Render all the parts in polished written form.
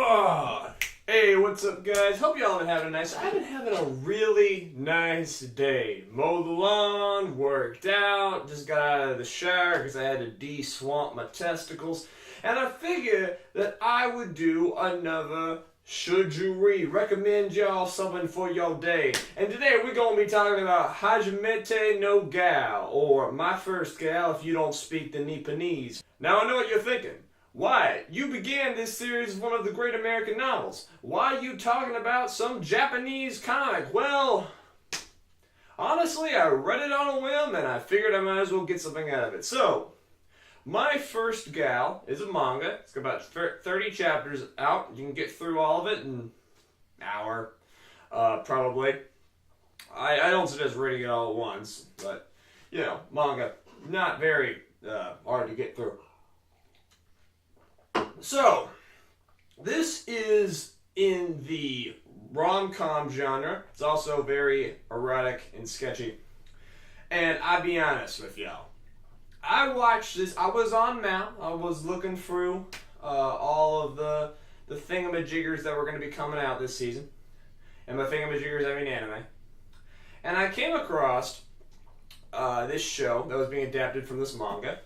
Oh, hey, what's up, guys? Hope y'all have been having a nice. I've been having a really nice day. Mowed the lawn, worked out, just got out of the shower because I had to de-swamp my testicles, and I figured that I would do another Should You Read? Recommend y'all something for your day. And today we're going to be talking about Hajimete no Gal, or My First Gal if you don't speak the Nipponese. Now I know what you're thinking. Why? You began this series with one of the great American novels. Why are you talking about some Japanese comic? Well, honestly, I read it on a whim and I figured I might as well get something out of it. So, My First Gal is a manga. It's got about 30 chapters out. You can get through all of it in an hour, probably. I don't suggest reading it all at once, but, you know, manga, not very hard to get through. So, this is in the rom-com genre. It's also very erotic and sketchy. And I'll be honest with y'all. I watched this. I was on Mount. I was looking through all of the thingamajiggers that were going to be coming out this season. And by thingamajiggers, I mean anime. And I came across this show that was being adapted from this manga.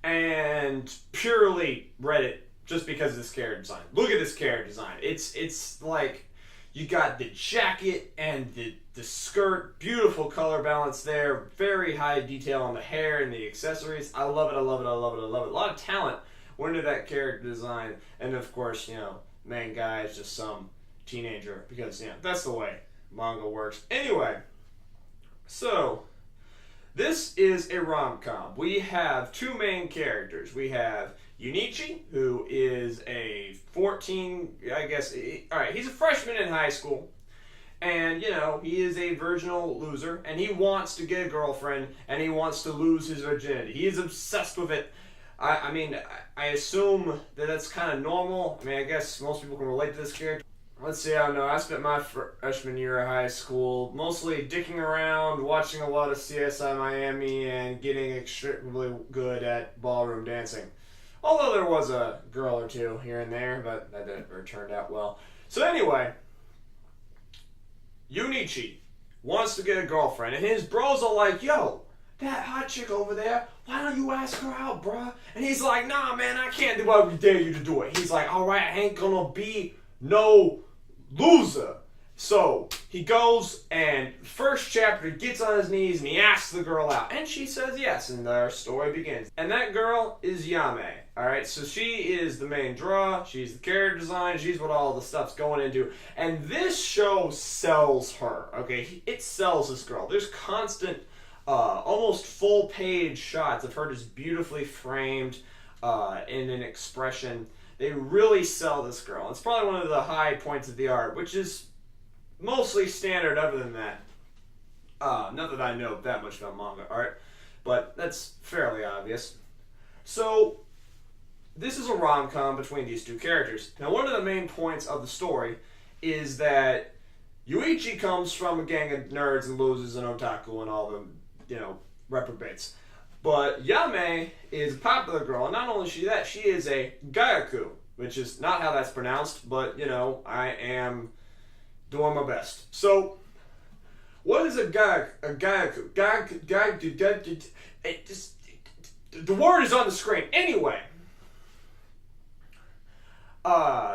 And purely read it just because of this character design. Look at this character design. It's like you got the jacket and the skirt, beautiful color balance there, very high detail on the hair and the accessories. I love it, I love it, I love it, I love it. A lot of talent went into that character design, and of course, you know, main guy is just some teenager because, you know, that's the way manga works. Anyway, so this is a rom-com. We have two main characters. We have Yunichi, who is a 14, I guess, alright, he's a freshman in high school. And, you know, he is a virginal loser, and he wants to get a girlfriend, and he wants to lose his virginity. He is obsessed with it. I mean, I assume that that's kind of normal. I mean, I guess most people can relate to this character. Let's see, I don't know. I spent my freshman year of high school mostly dicking around, watching a lot of CSI Miami, and getting extremely good at ballroom dancing. Although there was a girl or two here and there, but that never turned out well. So anyway, Yunichi wants to get a girlfriend, and his bros are like, yo, that hot chick over there, why don't you ask her out, bruh? And he's like, nah, man, I can't do what I dare you to do it. He's like, alright, I ain't gonna be no loser. So he goes and first chapter gets on his knees and he asks the girl out, and she says yes, and our story begins. And that girl is Yame. Alright, so she is the main draw, she's the character design, she's what all the stuff's going into, and this show sells her. Okay, it sells this girl. There's constant almost full page shots of her just beautifully framed in an expression. They really sell this girl. It's probably one of the high points of the art, which is mostly standard other than that. Not that I know that much about manga art, but that's fairly obvious. So, this is a rom-com between these two characters. Now, one of the main points of the story is that Yuichi comes from a gang of nerds and losers and otaku and all the, you know, reprobates. But Yame is a popular girl, and not only is she that, she is a gyaku, which is not how that's pronounced, but, you know, I am doing my best. So, what is a gyaku? The word is on the screen. Anyway,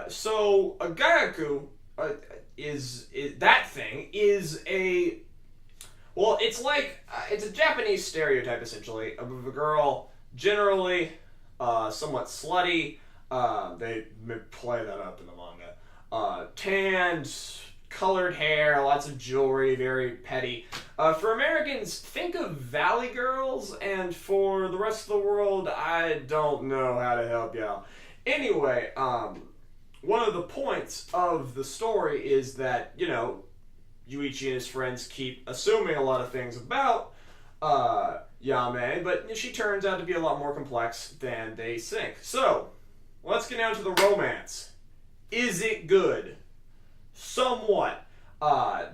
so a gyaku is that thing is a, well, it's like, it's a Japanese stereotype, essentially, of a girl, generally somewhat slutty. They play that up in the manga. Tanned, colored hair, lots of jewelry, very petty. For Americans, think of Valley Girls, and for the rest of the world, I don't know how to help y'all. Anyway, one of the points of the story is that, you know, Yuichi and his friends keep assuming a lot of things about Yame, but she turns out to be a lot more complex than they think. So, let's get down to the romance. Is it good? Somewhat.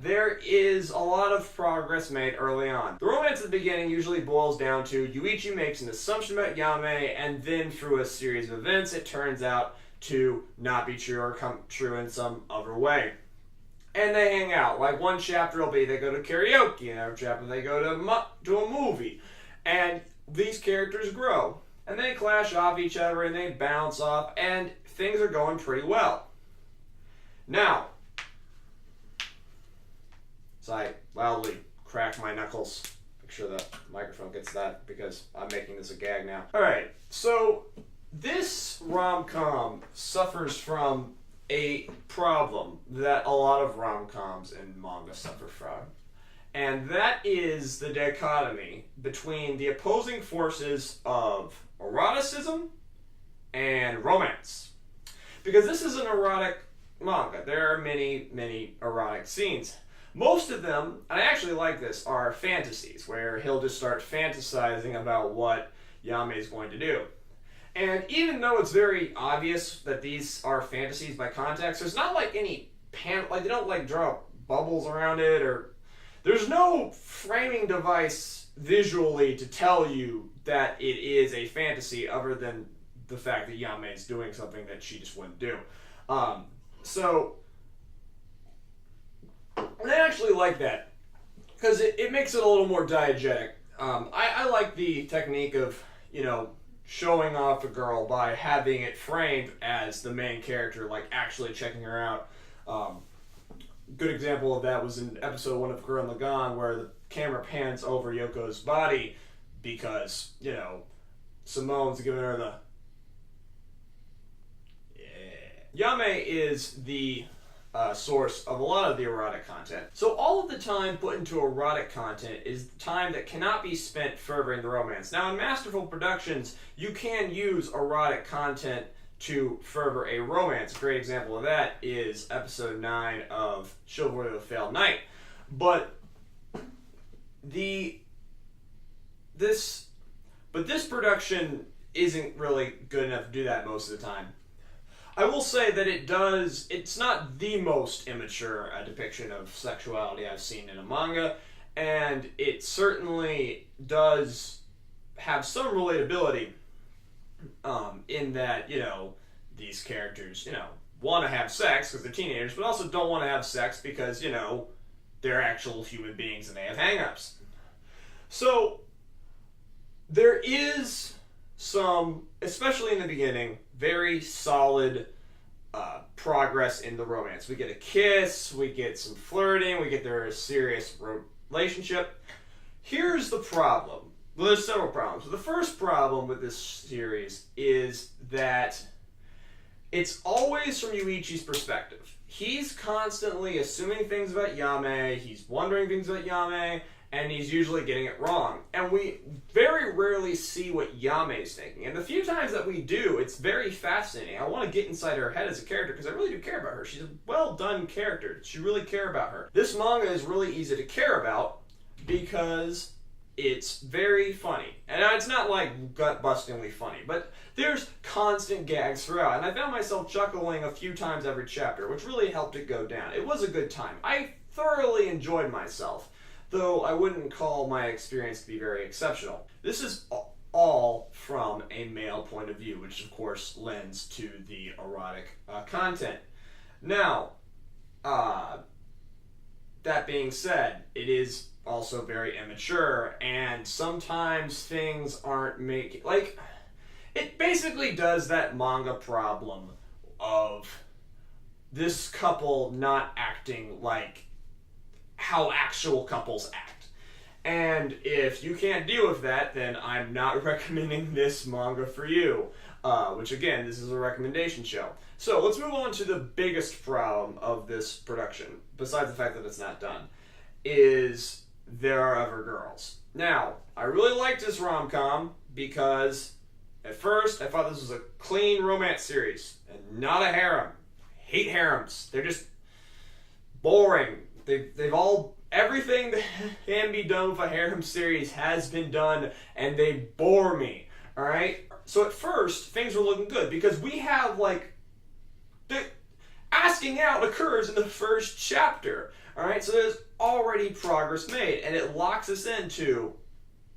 There is a lot of progress made early on. The romance at the beginning usually boils down to Yuichi makes an assumption about Yame, and then through a series of events, it turns out to not be true or come true in some other way. And they hang out. Like one chapter will be they go to karaoke, another chapter they go to a movie. And these characters grow. And they clash off each other and they bounce off, and things are going pretty well. Now, as I loudly crack my knuckles, make sure the microphone gets that because I'm making this a gag now. Alright, so this rom-com suffers from a problem that a lot of rom-coms and manga suffer from. And that is the dichotomy between the opposing forces of eroticism and romance. Because this is an erotic manga. There are many, many erotic scenes. Most of them, and I actually like this, are fantasies, where he'll just start fantasizing about what Yame is going to do. And even though it's very obvious that these are fantasies by context, there's not like any like they don't like draw bubbles around it, or there's no framing device visually to tell you that it is a fantasy other than the fact that Yame is doing something that she just wouldn't do. So I actually like that because it makes it a little more diegetic. I like the technique of, showing off a girl by having it framed as the main character, like actually checking her out. Good example of that was in episode 1 of Gurren Lagann, where the camera pans over Yoko's body because, Simone's giving her the... Yeah. Yame is the source of a lot of the erotic content. So all of the time put into erotic content is time that cannot be spent furthering the romance. Now in masterful productions, you can use erotic content to further a romance. A great example of that is episode 9 of Chivalry of the Failed Knight. But this production isn't really good enough to do that most of the time. I will say that it's not the most immature depiction of sexuality I've seen in a manga, and it certainly does have some relatability in that, these characters, want to have sex because they're teenagers, but also don't want to have sex because, they're actual human beings and they have hang-ups. So, there is some, especially in the beginning, very solid progress in the romance. We get a kiss, we get some flirting, we get their serious relationship. Here's the problem. Well, there's several problems. The first problem with this series is that it's always from Yuichi's perspective. He's constantly assuming things about Yame, he's wondering things about Yame, and he's usually getting it wrong. And we very rarely see what Yame is thinking. And the few times that we do, it's very fascinating. I want to get inside her head as a character because I really do care about her. She's a well-done character. You really care about her. This manga is really easy to care about because it's very funny. And it's not like gut-bustingly funny, but there's constant gags throughout. And I found myself chuckling a few times every chapter, which really helped it go down. It was a good time. I thoroughly enjoyed myself, though I wouldn't call my experience to be very exceptional. This is all from a male point of view, which of course lends to the erotic content. Now, that being said, it is also very immature, and sometimes things aren't making... it basically does that manga problem of this couple not acting like how actual couples act. And if you can't deal with that, then I'm not recommending this manga for you. Which again, this is a recommendation show. So let's move on to the biggest problem of this production, besides the fact that it's not done, is there are other girls. Now, I really liked this rom-com because at first I thought this was a clean romance series and not a harem. I hate harems. They're just boring. They've all, everything that can be done with a harem series has been done, and they bore me, alright? So at first, things were looking good, because we have, the asking out occurs in the first chapter, alright? So there's already progress made, and it locks us into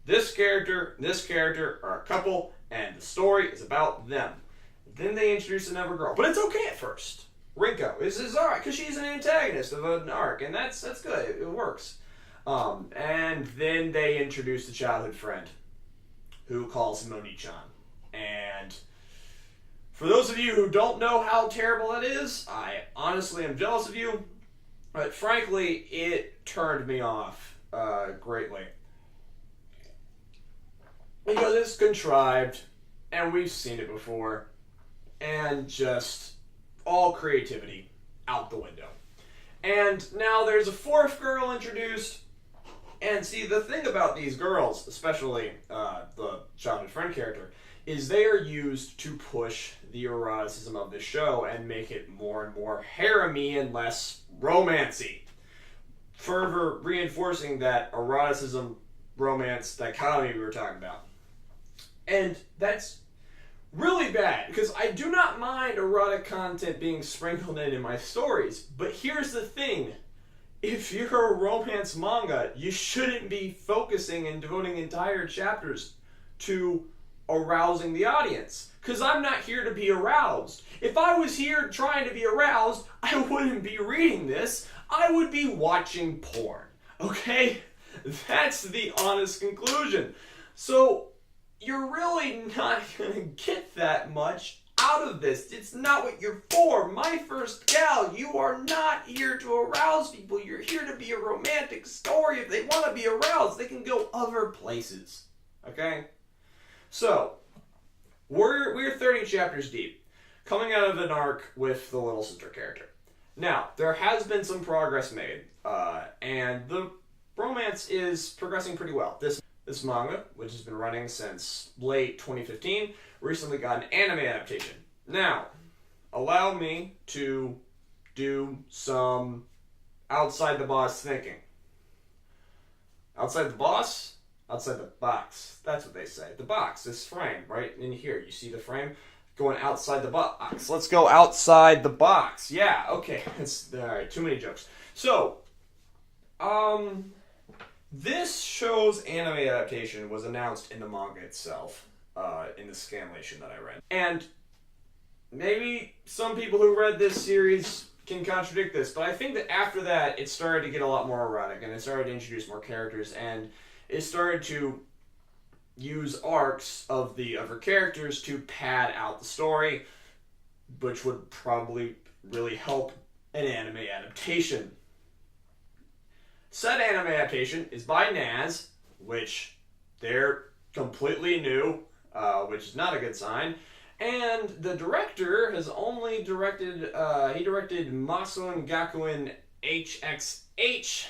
this character and this character are a couple, and the story is about them. then they introduce another girl. But it's okay at first. Rinko is alright, because she's an antagonist of an arc, and that's good. It works. And then they introduce the childhood friend, who calls him Oni-chan. And for those of you who don't know how terrible that is, I honestly am jealous of you. But frankly, it turned me off greatly. Because it's contrived, and we've seen it before, and just all creativity out the window. And now there's a fourth girl introduced, and see, the thing about these girls, especially the childhood friend character, is they are used to push the eroticism of the show and make it more and more harem-y and less romancy. Further reinforcing that eroticism-romance dichotomy we were talking about. And that's really bad, because I do not mind erotic content being sprinkled in my stories, but here's the thing. If you're a romance manga, you shouldn't be focusing and devoting entire chapters to arousing the audience. Because I'm not here to be aroused. If I was here trying to be aroused, I wouldn't be reading this. I would be watching porn. Okay? That's the honest conclusion. So, you're really not going to get that much out of this. It's not what you're for. My first gal, you are not here to arouse people. You're here to be a romantic story. If they want to be aroused, they can go other places. Okay? So, we're 30 chapters deep, coming out of an arc with the little sister character. Now, there has been some progress made, and the romance is progressing pretty well. This manga, which has been running since late 2015, recently got an anime adaptation. Now, allow me to do some outside-the-box thinking. Outside the box? Outside the box. That's what they say. The box, this frame, right in here. You see the frame? Going outside the box. Let's go outside the box. Yeah, okay. Alright, too many jokes. So, this show's anime adaptation was announced in the manga itself, in the scanlation that I read. And maybe some people who read this series can contradict this, but I think that after that, it started to get a lot more erotic, and it started to introduce more characters, and it started to use arcs of the other characters to pad out the story, which would probably really help an anime adaptation. Said anime adaptation is by Naz, which they're completely new, which is not a good sign. And the director has only directed, he directed Masun Gakuen HXH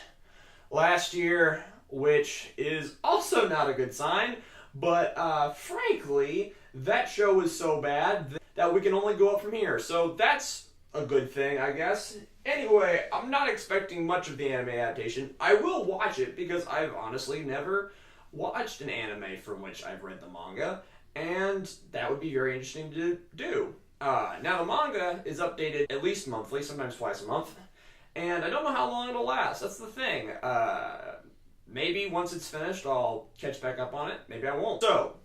last year, which is also not a good sign. But frankly, that show is so bad that we can only go up from here. So that's a good thing, I guess. Anyway, I'm not expecting much of the anime adaptation. I will watch it because I've honestly never watched an anime from which I've read the manga, and that would be very interesting to do. Now, the manga is updated at least monthly, sometimes twice a month, and I don't know how long it'll last. That's the thing. Maybe once it's finished, I'll catch back up on it. Maybe I won't. So,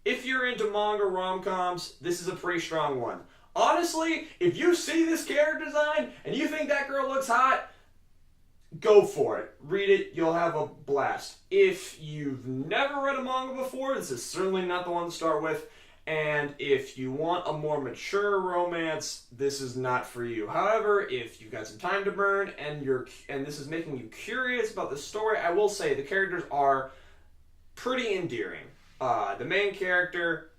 if you're into manga rom-coms, this is a pretty strong one. Honestly, if you see this character design and you think that girl looks hot, go for it. Read it. You'll have a blast. If you've never read a manga before, this is certainly not the one to start with. And if you want a more mature romance, this is not for you. However, if you've got some time to burn and this is making you curious about the story, I will say the characters are pretty endearing. The main character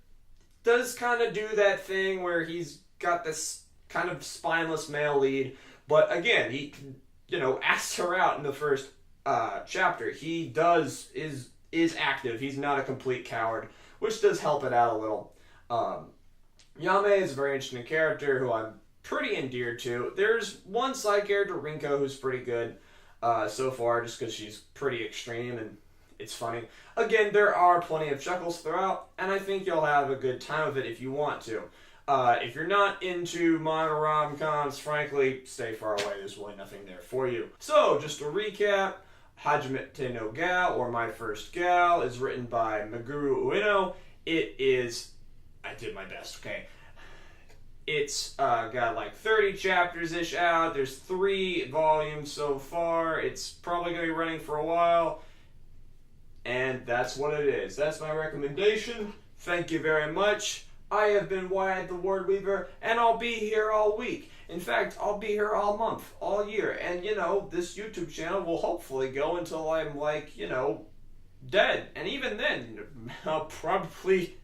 does kind of do that thing where he's got this kind of spineless male lead, but again, he asks her out in the first chapter. He is active. He's not a complete coward, which does help it out a little. Yame is a very interesting character who I'm pretty endeared to. There's one side character, Rinko, who's pretty good so far, just because she's pretty extreme and it's funny. Again, there are plenty of chuckles throughout, and I think you'll have a good time of it if you want to. If you're not into manga rom-coms, frankly, stay far away. There's really nothing there for you. So, just to recap, Hajimete no Gal, or My First Gal, is written by Meguru Ueno. It is... I did my best, okay? It's got like 30 chapters-ish out. There's 3 volumes so far. It's probably going to be running for a while. And that's what it is. That's my recommendation. Thank you very much. I have been Wyatt the Word Weaver, and I'll be here all week. In fact, I'll be here all month, all year. And, you know, this YouTube channel will hopefully go until I'm, like, you know, dead. And even then, I'll probably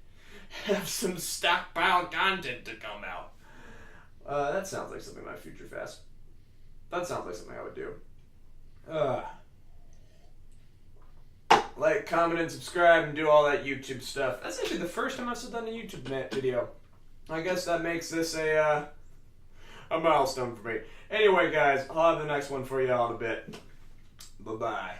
have some stockpile content to come out. That sounds like something my future fast. That sounds like something I would do. Like, comment, and subscribe, and do all that YouTube stuff. That's actually the first time I've done a YouTube video. I guess that makes this a milestone for me. Anyway, guys, I'll have the next one for y'all in a bit. Bye-bye.